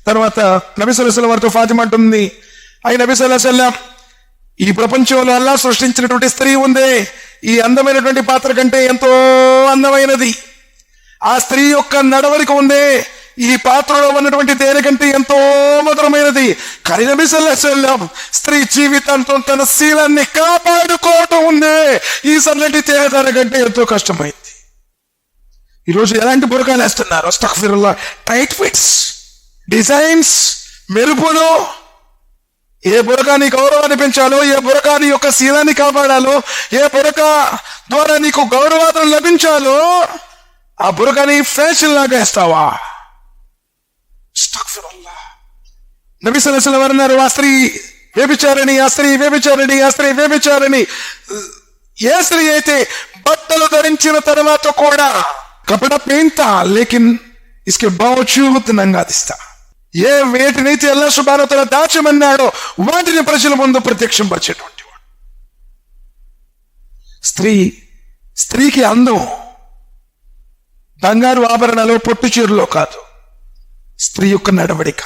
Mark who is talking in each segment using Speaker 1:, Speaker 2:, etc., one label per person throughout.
Speaker 1: తర్వాత నబీ సల్లల్లాహు అలైహి వసల్లం వారితో ఫాతిమా అంటుంది, అయి నబీ సల్లల్లాహు అలైహి వసల్లం, ఈ ప్రపంచంలో అల్లాహ్ సృష్టించినటువంటి స్త్రీ ఉందే, ఈ అందమైనటువంటి పాత్ర కంటే ఎంతో అందమైనది. ఆ స్త్రీ యొక్క నడవడిక ఉందే, ఈ పాత్రలో ఉన్నటువంటి తేనె కంటే ఎంతో మధురమైనది. కానీ నబీ సల్లల్లాహు అలైహి వసల్లం స్త్రీ జీవితంతో తన శీలాన్ని కాపాడుకోవటం ఉందే, ఈ సన్నటి తేనె కంటే ఎంతో కష్టమైంది. ఈరోజు ఎలాంటి బురకాలు వేస్తున్నారు? అస్తగ్ఫిరుల్లాహ్. టైట్ ఫిట్స్, డిజైన్స్, మెరుపులు. ఏ బురకా నీ గౌరవాన్ని పెంచాలో, ఏ బురకా నీ యొక్క శీలాన్ని కాపాడాలో, ఏ బురకా ద్వారా నీకు గౌరవాదం లభించాలో, ఆ బురకాని ఫ్యాషన్ లాగా వేస్తావా? అస్తగ్ఫిరుల్లాహ్. నబీ సల్లల్లాహు అలైహి వసల్లం అన్నారు, ఆ స్త్రీ వ్యభిచారిణి, ఆ స్త్రీ వ్యభిచారిణి, ఆ స్త్రీ వ్యభిచారిణి. ఏ స్త్రీ అయితే బట్టలు ధరించిన తర్వాత కూడా కపड़ा पहनता लेकिन इसके बावजूद नंगा दिस्ता. ఏ వేటినైతే అల్లాహ్ సుబ్హానహు వ తఆలా దాచమన్నాడో వాటిని ప్రజల ముందు ప్రత్యక్షపరిచేటువంటి వాడు. స్త్రీకి అందం బంగారు ఆభరణాలు, పొట్టు చీరలో కాదు, స్త్రీ యొక్క నడవడిక.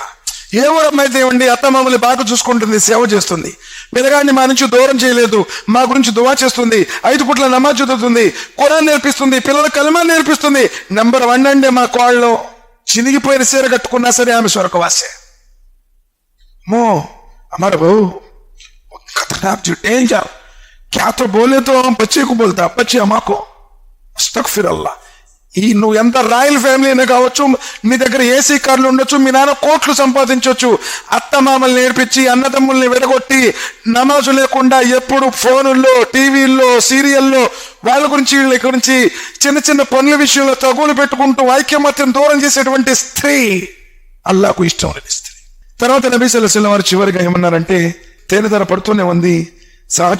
Speaker 1: ఏ ఊరమ్మైతే ఇవ్వండి, అత్త మమ్మల్ని బాగా చూసుకుంటుంది, సేవ చేస్తుంది, పిల్లగాడిని మా నుంచి దూరం చేయలేదు, మా గురించి దువా చేస్తుంది, 5 పూట్ల నమాజ్ చదువుతుంది, ఖురాన్ నేర్పిస్తుంది, పిల్లల కలమా నేర్పిస్తుంది. నెంబర్ 1 అండి మా కోళ్ళలో. చినిగిపోయిన చీర కట్టుకున్నా సరే ఆమె స్వర్గవాసే. మో हमारा बहू खतरनाक जो डेंजर, क्या तो बोले तो हम बच्चे को बोलता, बच्चे हमाको. అస్తగ్ఫిరుల్లాహ్. ఈ నువ్వు ఎంత రాయల్ ఫ్యామిలీ అయినా కావచ్చు, మీ దగ్గర ఏసీ కార్లు ఉండొచ్చు, మీ నాన్న కోట్లు సంపాదించవచ్చు, అత్త మామల్ని నేర్పించి అన్నదమ్ముల్ని విడగొట్టి నమాజు లేకుండా ఎప్పుడు ఫోనుల్లో, టీవీల్లో, సీరియల్లో వాళ్ళ గురించి వీళ్ళ గురించి చిన్న చిన్న పనుల విషయంలో తగులు పెట్టుకుంటూ ఐక్యమత్యం దూరం చేసేటువంటి స్త్రీ అల్లాహకు ఇష్టం లేని స్త్రీ. తర్వాత నబీ సల్లల్లాహు అలైహి వసల్లం వారు చివరిగా ఏమన్నారంటే, తేనె ధర పడుతూనే ఉంది, సహచ